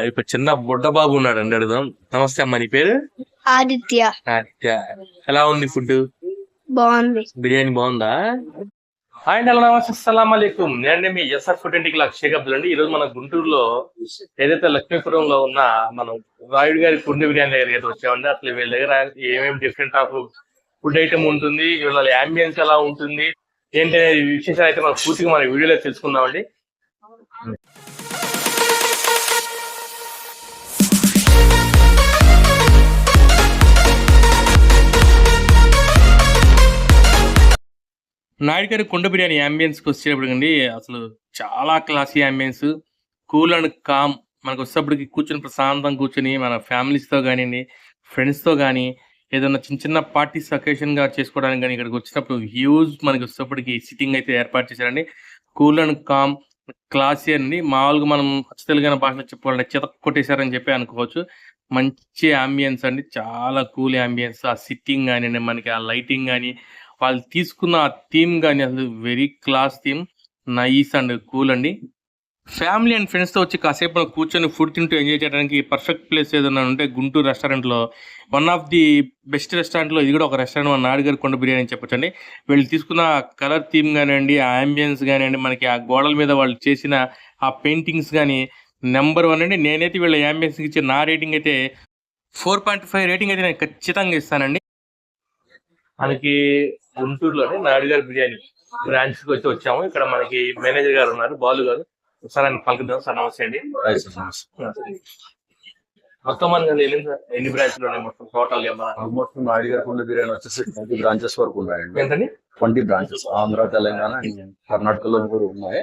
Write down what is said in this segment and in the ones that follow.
ఇప్పుడు చిన్న బుడ్డ బాబు ఉన్నాడు అండి, అడుగుదాం. నమస్తే అమ్మా, నీ పేరు? ఆదిత్య. ఆదిత్య. ఎలా ఉంది ఫుడ్? బాగుంది. బిర్యానీ బాగుందా? హాయ్ హలో నమస్తే అస్సలాము అలైకుం. నేను మీ ఎస్ఆర్ ఫుడ్ ఇంటికి షేక్ అబ్దుల్ అండి. ఈ రోజు మన గుంటూరులో ఏదైతే లక్ష్మీపురంలో ఉన్న మనం రాయుడు గారి కుండ బిర్యానీ దగ్గర అయితే వచ్చామండి. అసలు వీళ్ళ దగ్గర ఏమేమి డిఫరెంట్ ఆఫ్ ఫుడ్ ఐటమ్ ఉంటుంది, వీళ్ళ యాంబియన్స్ ఎలా ఉంటుంది, ఏంటి అనేది విశేషాలు అయితే మనం పూర్తిగా మన వీడియోలో తెలుసుకుందామండి. నాయుడు గారి కుండ బిర్యానీ యాంబియన్స్కి వచ్చేటప్పటికండి అసలు చాలా classy ambience, cool and calm. మనకు వచ్చేటప్పటికి కూర్చొని ప్రశాంతంగా కూర్చొని మన ఫ్యామిలీస్తో కానివ్వండి, ఫ్రెండ్స్తో కానీ ఏదైనా చిన్న చిన్న పార్టీస్ అకేషన్గా చేసుకోవడానికి కానీ ఇక్కడికి వచ్చినప్పుడు హ్యూజ్ మనకి వచ్చేటప్పటికి సిట్టింగ్ అయితే ఏర్పాటు చేశారండి. కూల్ అండ్ కామ్, క్లాసీ అండి. మామూలుగా మనం తెలుగు భాషలో చెప్పుకోవాలంటే చితక్ కొట్టేశారని చెప్పి అనుకోవచ్చు. మంచి యాంబియన్స్ అండి, చాలా కూల్ యాంబియన్స్. ఆ సిట్టింగ్ కానివ్వండి, మనకి ఆ లైటింగ్ కానీ, వాళ్ళు తీసుకున్న ఆ థీమ్ కానీ అసలు very class theme, nice and cool అండి. ఫ్యామిలీ అండ్ ఫ్రెండ్స్తో వచ్చి కాసేపు కూర్చొని ఫుడ్ తింటూ ఎంజాయ్ చేయడానికి పర్ఫెక్ట్ ప్లేస్ ఏదైనా ఉంటే గుంటూరు రెస్టారెంట్లో వన్ ఆఫ్ ది బెస్ట్ రెస్టారెంట్లో ఇది కూడా ఒక రెస్టారెంట్, మన నాయుడు గారి కొండ బిర్యానీ అని చెప్పొచ్చండి. వీళ్ళు తీసుకున్న కలర్ థీమ్ కానివ్వండి, ఆ అంబియన్స్ కానివ్వండి, మనకి ఆ గోడల మీద వాళ్ళు చేసిన ఆ పెయింటింగ్స్ కానీ నెంబర్ 1 అండి. నేనైతే వీళ్ళ అంబియన్స్కి ఇచ్చే నా రేటింగ్ అయితే 4.5 రేటింగ్ అయితే నేను ఖచ్చితంగా ఇస్తానండి. మనకి గుంటూరులోనే నాయుడు గారి బిర్యానీ బ్రాంచ్ కి వచ్చాము. ఇక్కడ మనకి మేనేజర్ గారు ఉన్నారు, బాలు గారు. సార్ అని పలుకుదాం. సార్ నమస్తే అండి. మొత్తం మనకి ఎన్ని బ్రాంచ్లు ఉన్నాయి మొత్తం టోటల్? మొత్తం నాయుడు గారి కుండ బిర్యానీ వచ్చేసి 20 బ్రాంచెస్ వరకు ఉన్నాయండి. ఎంతండి? 20 బ్రాంచెస్ ఆంధ్ర, తెలంగాణ, కర్ణాటకలో కూడా ఉన్నాయి.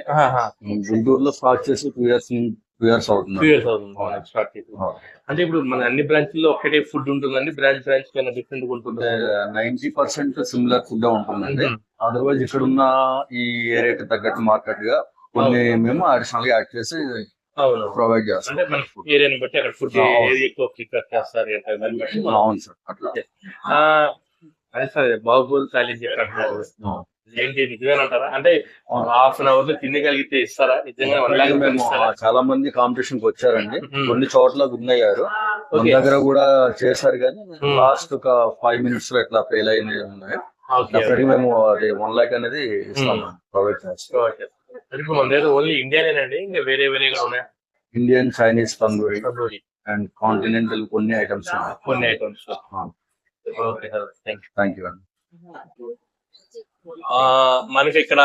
గుంటూరులో స్టార్ట్ చేసి 2 years అవుతుంది. స్టార్ట్ చేసి. అంటే ఇప్పుడు మన అన్ని బ్రాంచ్ల్లో ఒకటే ఫుడ్ ఉంటుందండి? బ్రాంచ్ కన్నా డిఫరెంట్ ఉంటుంది? 90% సిమిలర్ ఫుడ్ ఉంటుందండి. అదర్వైజ్ ఇక్కడ ఉన్న ఈ ఏరియాకి తగ్గట్టు మార్కెట్ గా కొన్ని మేము అడిషనల్ గా యాడ్ చేసి ప్రొవైడ్ చేస్తాం. అంటే మన ఏరియాని బట్టి అక్కడ ఫుడ్ ఏది ఎక్కువ ప్రిఫర్ చేస్తారు. అవును సార్, అట్లా. అదే సార్, బాహుబలి ఛాలెంజ్ చెప్పారు, ఏంటి నిజమేనంటారా? అంటే హాఫ్ అన్ అవర్ లో తినగలిగితే ఇస్తారా నిజంగా? చాలా మంది కాంపిటీషన్ కి వచ్చారండి, కొన్ని చోట్ల విన్ అయ్యారు. మన దగ్గర కూడా చేశారు, కానీ లాస్ట్ ఒక 5 minutes లో ఎట్లా ఫెయిల్ అయినవి ఉన్నాయి. మేము అది 1 lakh అనేది ఇస్తాం, ప్రొవైడ్ చేస్తాం. ఇప్పుడు మన దగ్గర ఓన్లీ ఇండియానేనండి, ఇంకా వేరే వేరేగా ఉన్నాయా? Indian, Chinese, tandoori and continental కొన్ని ఐటమ్స్ ఉన్నాయి. కొన్ని items. Okay sir, thank you అండి. మనకి ఇక్కడ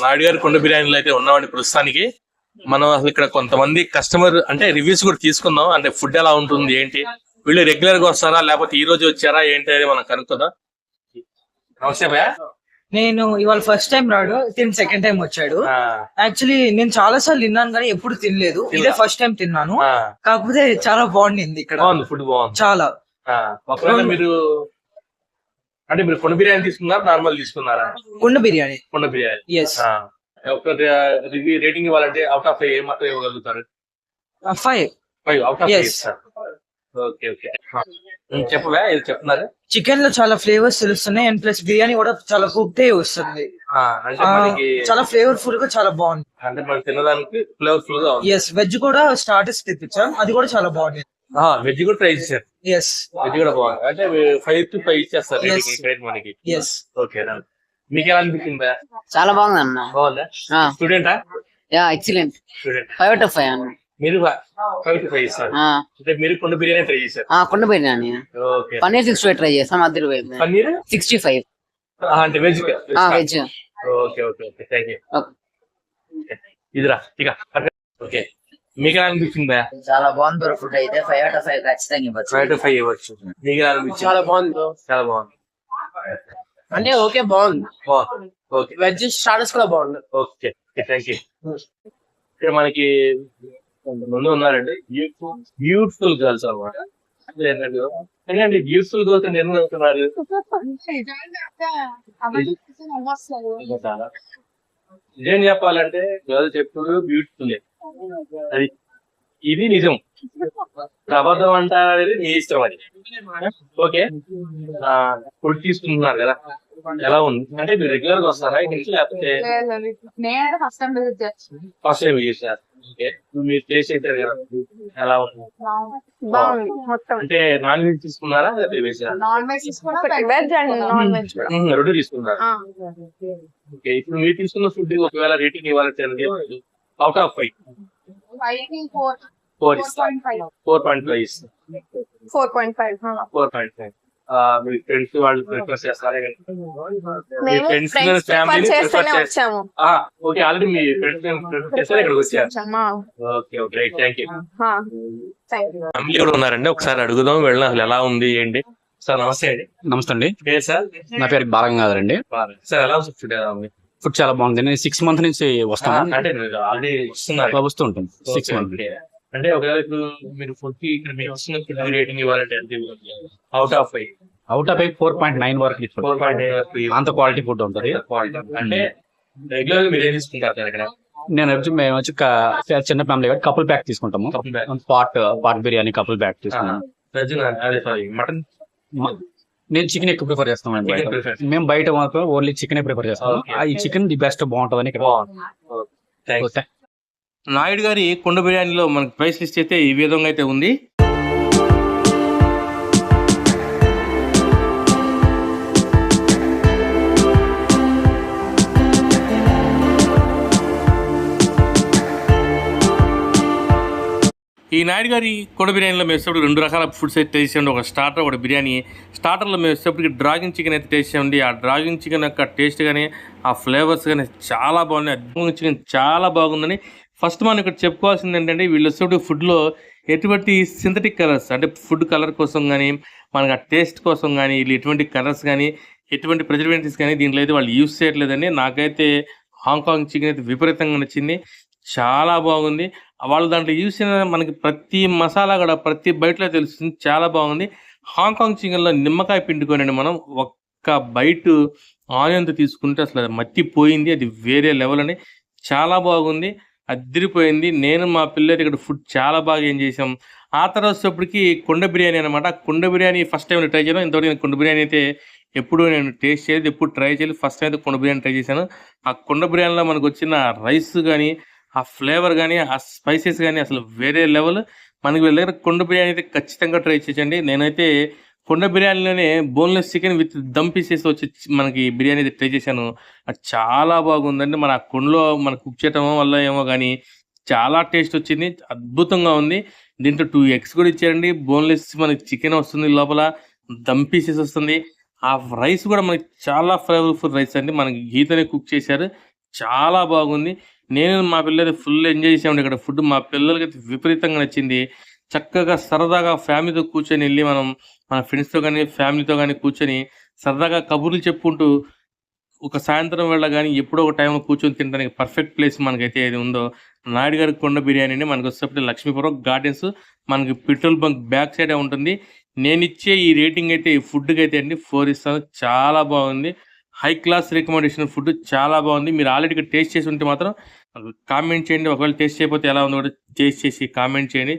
నాయుడు గారి కుండ బిర్యానీలో అయితే ఉన్నామండి ప్రస్తుతానికి. మనం అసలు ఇక్కడ కొంతమంది కస్టమర్ అంటే రివ్యూస్ కూడా తీసుకుందాం. అంటే ఫుడ్ ఎలా ఉంటుంది, ఏంటి, వీళ్ళు రెగ్యులర్ గా వస్తారా లేకపోతే ఈ రోజు వచ్చారా ఏంటి అనేది మనం కనుక్కుందాం. నమస్తే భయ్యా. నేను ఇవాళ ఫస్ట్ టైం రాడు, సెకండ్ టైం వచ్చాడు. యాక్చువల్లీ నేను చాలా సార్లు తిన్నాను కానీ ఎప్పుడు తినలేదు, ఇదే ఫస్ట్ టైం తిన్నాను. కాకపోతే చాలా బాగుండింది ఇక్కడ, ఫుడ్ బాగుంది చాలా. మీరు అంటే మీరు కుండ బిర్యానీ తీసుకున్నారా, నార్మల్ తీసుకున్నారా? కుండ బిర్యానీ. కుండ బిర్యానీ. ఎస్. ఒక రేటింగ్ ఇవ్వాలంటే అవుట్ ఆఫ్ 5 ఏ మాత్రం ఇవ్వగలుగుతారు? 5 అవుట్ ఆఫ్ 5. ఓకే ఓకే, చెప్పవా ఇది చెప్తున్నారు. చికెన్ లో చాలా ఫ్లేవర్స్ తెలుస్తున్నాయి, అండ్ ప్లస్ బిర్యానీ కూడా చాలా కుక్ అయ్యి వస్తుంది. చాలా ఫ్లేవర్ఫుల్ గా చాలా బాగుంది. అంటే మనకి తినడానికి ఫ్లేవర్ఫుల్ గా. ఎస్, వెజ్ కూడా స్టార్టర్స్ తెప్పించాం, అది కూడా చాలా బాగుంది. వెజ్ కూడా ట్రై చేశారు? ఎస్, వెజ్ కూడా బాగుంది. అంటే 5 to 5 ఇచ్చేస్తారు మనకి. ఎస్. ఓకే, మీకు ఎలా అనిపించింది? చాలా బాగుంది అన్న. బాగుందా? స్టూడెంటా? ఎక్సలెంట్. స్టూడెంట్. 5 out of 5 అన్న. మీరు 5 to 5 ఇస్తారు? అంటే మీరు కుండ బిర్యానీ ట్రై చేశారు? కుండ బిర్యానీ. ఓకే. పన్నీర్ 65 ట్రై చేస్తాం. అద్దరు పన్నీర్ 65. అంటే veg? Veg. Okay okay okay, thank you. ఇదిరా ఇక. ఓకే, మీకు ఎలా అనిపించింది? చాలా బాగుంది ఫుడ్ అయితే. 5 out of 5 ఖచ్చితంగా ఇవ్వచ్చు. 5 to 5 ఇవ్వచ్చు. మీకు ఎలా అనిపించింది? చాలా బాగుంది. చాలా బాగుంది అంటే ఓకే, బాగుంది. ఓకే, వెజ్ స్టార్టర్స్ కూడా బాగుంది. Okay, thank you. ఇక్కడ మనకి ముందు ఉన్నారండి బ్యూటిఫుల్ గర్ల్స్ అనమాట. ఏంటంటే బ్యూటిఫుల్ గర్ల్స్ నిర్ణయిస్తున్నారు. నిజం చెప్పాలంటే గర్ల్స్ ఎప్పుడు బ్యూటిఫుల్, అది ఇది నిజం. అబద్ధం అంటారనేది నీ ఇష్టం. అది ఓకే. ఫుడ్ తీసుకుంటున్నారు కదా, ఎలా ఉంది? అంటే మీరు రెగ్యులర్ గా వస్తారా లేకపోతే? ఫస్ట్ టైం చేశారు. ఓకే మీరు టేస్ట్ చేశారు కదా ఎలా ఉంది బాగుంది మొత్తం అంటే నాన్ వెజ్ తీసుకున్నారా veg veg and non veg కూడా రెండు తీసుకున్నారు ఓకే ఇప్పుడు మీరు తీసుకున్న ఫుడ్ ఒకవేళ రేటింగ్ ఇవ్వాలంటే అవుట్ ఆఫ్ 5 4 ఇస్తాను 4.5 ఇస్తాను 4.5 మీ ఫ్రెండ్స్ వాళ్ళు ప్రిఫర్ చేస్తారా మీ మేము ఫ్రెండ్స్ ఫ్రెండ్స్ ఫ్యామిలీ చేస్తేనే వచ్చాము ఓకే ఆల్రెడీ మీ ఫ్రెండ్స్ చేస్తారా ఇక్కడికి వచ్చారు okay okay right thank you family కూడా ఉన్నారండి ఒకసారి అడుగుదాం వెళ్ళిన అసలు ఎలా ఉంది ఏంటి సార్ నమస్తే అండి నమస్తే అండి పేరు సార్ నా పేరు బాలగంగాధర్ అండి. సార్ ఎలా ఉంది ఫుడ్ ఎలా ఉంది ఫుడ్ చాలా బాగుంది. నేను 6 months నుంచి వస్తాను, అంటే ఆల్రెడీ వస్తున్నారు వస్తూ ఉంటాను 6 months. అంటే ఒకవేళ ఇప్పుడు మీరు ఫుడ్ కి ఇక్కడ మీరు వస్తున్న ఫుడ్ రేటింగ్ ఇవ్వాలంటే ఎంత అవుట్ ఆఫ్ 5 అవుట్ ఆఫ్ 4.9 వరకు ఇస్తాను. 4.9 అంత క్వాలిటీ ఫుడ్ ఉంటుంది. అంటే రెగ్యులర్ మీరు ఏం తీసుకుంటారు ఇక్కడ నేను మేము వచ్చి చిన్న ఫ్యామిలీ కాబట్టి కపుల్ ప్యాక్ తీసుకుంటాము. పాట్ బిర్యానీ కపుల్ ప్యాక్ తీసుకున్నాను. వెజ్ అదే సారీ మటన్ నేను చికెన్ ఎక్కువ ప్రిఫర్ చేస్తాను. మేము బయట మాత్రం ఓన్లీ చికెన్ ప్రిఫర్ చేస్తాం. ఈ చికెన్ ది బెస్ట్ బాగుంటుంది ఇక్కడ. నాయుడు గారి కుండ బిర్యానీలో మనకి ప్రైస్ లిస్ట్ అయితే ఈ విధంగా అయితే ఉంది. ఈ నాయుడు గారి కుండ బిర్యానీలో మేము వచ్చేప్పుడు 2 రకాల ఫుడ్స్ అయితే టేస్ట్ చేయండి. ఒక స్టార్టర్ ఒకటి బిర్యానీ. స్టార్టర్లో మేము వచ్చేప్పటికి డ్రాగన్ చికెన్ అయితే టేస్ట్ చేయండి. ఆ డ్రాగన్ చికెన్ యొక్క టేస్ట్ కానీ ఆ ఫ్లేవర్స్ కానీ చాలా బాగున్నాయి. డ్రాగన్ చికెన్ చాలా బాగుందని ఫస్ట్ మనం ఇక్కడ చెప్పుకోవాల్సింది ఏంటంటే వీళ్ళు వచ్చేప్పుడు ఫుడ్లో ఎటువంటి సింథటిక్ కలర్స్ అంటే ఫుడ్ కలర్ కోసం కానీ మనకు ఆ టేస్ట్ కోసం కానీ వీళ్ళు ఎటువంటి కలర్స్ కానీ ఎటువంటి ప్రిజర్వేటివ్స్ కానీ దీంట్లో అయితే వాళ్ళు యూస్ చేయట్లేదని నాకైతే హాంకాంగ్ చికెన్ అయితే విపరీతంగా నచ్చింది. చాలా బాగుంది. వాళ్ళు దాంట్లో యూస్ చేసిన మనకి ప్రతి మసాలా కూడా ప్రతి బయటలో తెలుస్తుంది. చాలా బాగుంది. హాంకాంగ్ చికెన్లో నిమ్మకాయ పిండుకోనండి మనం ఒక్క బైట్ ఆనియన్తో తీసుకుంటే అసలు అది మత్తిపోయింది. అది వేరే లెవెల్ అని చాలా బాగుంది. అదిరిపోయింది. నేను మా పిల్లలు ఇక్కడ ఫుడ్ చాలా బాగా ఏం చేసాం. ఆ తర్వాత వచ్చేప్పటికి కుండ బిర్యానీ అనమాట. కుండ బిర్యానీ ఫస్ట్ టైం ట్రై చేయడం. ఇంతవరకు నేను కుండ బిర్యానీ అయితే ఎప్పుడు నేను టేస్ట్ చేయలేదు, ఎప్పుడు ట్రై చేయలేదు. ఫస్ట్ టైం అయితే కుండ బిర్యానీ ట్రై చేశాను. ఆ కుండ బిర్యానీలో మనకు వచ్చిన రైస్ కానీ ఆ ఫ్లేవర్ కానీ ఆ స్పైసెస్ కానీ అసలు వేరే లెవెల్. మనకి వీళ్ళ దగ్గర కుండ బిర్యానీ అయితే ఖచ్చితంగా ట్రై చేయండి. నేనైతే కుండ బిర్యానీలోనే boneless chicken with dum pieces వచ్చి మనకి బిర్యానీ అయితే ట్రై చేశాను. అది చాలా బాగుందండి. మన కుండలో మన కుక్ చేయటం వల్ల ఏమో కానీ చాలా టేస్ట్ వచ్చింది. అద్భుతంగా ఉంది. దీంట్లో 2 eggs కూడా ఇచ్చారండి. బోన్లెస్ మనకి చికెన్ వస్తుంది, లోపల దమ్ పీసెస్ వస్తుంది. ఆ రైస్ కూడా మనకి చాలా ఫ్లేవర్ఫుల్ రైస్ అండి. మనకి గీతనే కుక్ చేశారు. చాలా బాగుంది. నేను మా పిల్లలు ఫుల్ ఎంజాయ్ చేసామండి ఇక్కడ ఫుడ్. మా పిల్లలకి అయితే విపరీతంగా నచ్చింది. చక్కగా సరదాగా ఫ్యామిలీతో కూర్చొని వెళ్ళి మనం మన ఫ్రెండ్స్తో కానీ ఫ్యామిలీతో కానీ కూర్చొని సరదాగా కబుర్లు చెప్పుకుంటూ ఒక సాయంత్రం వేళ కానీ ఎప్పుడో ఒక టైంలో కూర్చొని తినడానికి పర్ఫెక్ట్ ప్లేస్ మనకైతే ఏది ఉందో నాయుడు గారి కొండ బిర్యానీ మనకు వచ్చేటప్పుడు లక్ష్మీపురం గార్డెన్స్ మనకి పెట్రోల్ బంక్ బ్యాక్ సైడే ఉంటుంది. నేను ఇచ్చే ఈ రేటింగ్ అయితే ఈ ఫుడ్కి అయితే అండి 4 ఇస్తాను. చాలా బాగుంది. హై క్లాస్ రికమెండేషన్ ఫుడ్ చాలా బాగుంది. మీరు ఆల్రెడీ ఇక్కడ టేస్ట్ చేసి ఉంటే మాత్రం కామెంట్ చేయండి. ఒకవేళ టేస్ట్ చేయకపోతే ఎలా ఉందో కూడా టేస్ట్ చేసి కామెంట్ చేయండి.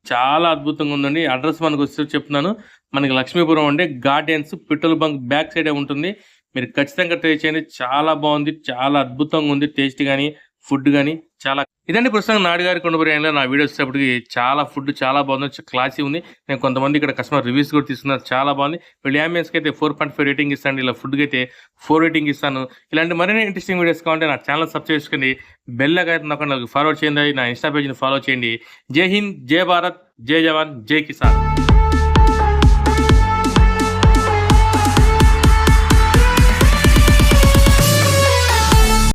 చాలా అద్భుతంగా ఉందండి. అడ్రస్ మనకు వచ్చి చెప్తున్నాను. మనకి లక్ష్మీపురం అంటే గార్డెన్స్ పెట్రోల్ బంక్ బ్యాక్ సైడే ఉంటుంది. మీరు ఖచ్చితంగా ట్రై చేయండి. చాలా బాగుంది. చాలా అద్భుతంగా ఉంది. టేస్ట్ కానీ ఫుడ్ కానీ చాలా ఇదండి ప్రస్తుతం నాయుడు గారి కొండ బిర్యానీలో నా వీడియోస్ వచ్చేప్పటికి చాలా ఫుడ్ చాలా బాగుంది. క్లాసీ ఉంది. నేను కొంతమంది ఇక్కడ కస్టమర్ రివ్యూస్ కూడా తీసుకున్నారు. చాలా బాగుంది. వీళ్ళు యాంబియన్స్కి అయితే 4.5 రేటింగ్ ఇస్తాను. ఇలా ఫుడ్కి అయితే 4 రేటింగ్ ఇస్తాను. ఇలాంటి మరిన్ని ఇంట్రెస్టింగ్ వీడియోస్ కావాలంటే నా ఛానల్ సబ్స్క్రైబ్ చేసుకోండి. బెల్ ఐకాన్ నొక్కండి. ఫార్వర్డ్ చేయండి. నా ఇన్స్టా పేజ్ని ఫాలో చేయండి. జై హింద్, జై భారత్, జై జవాన్, జై కిసాన్.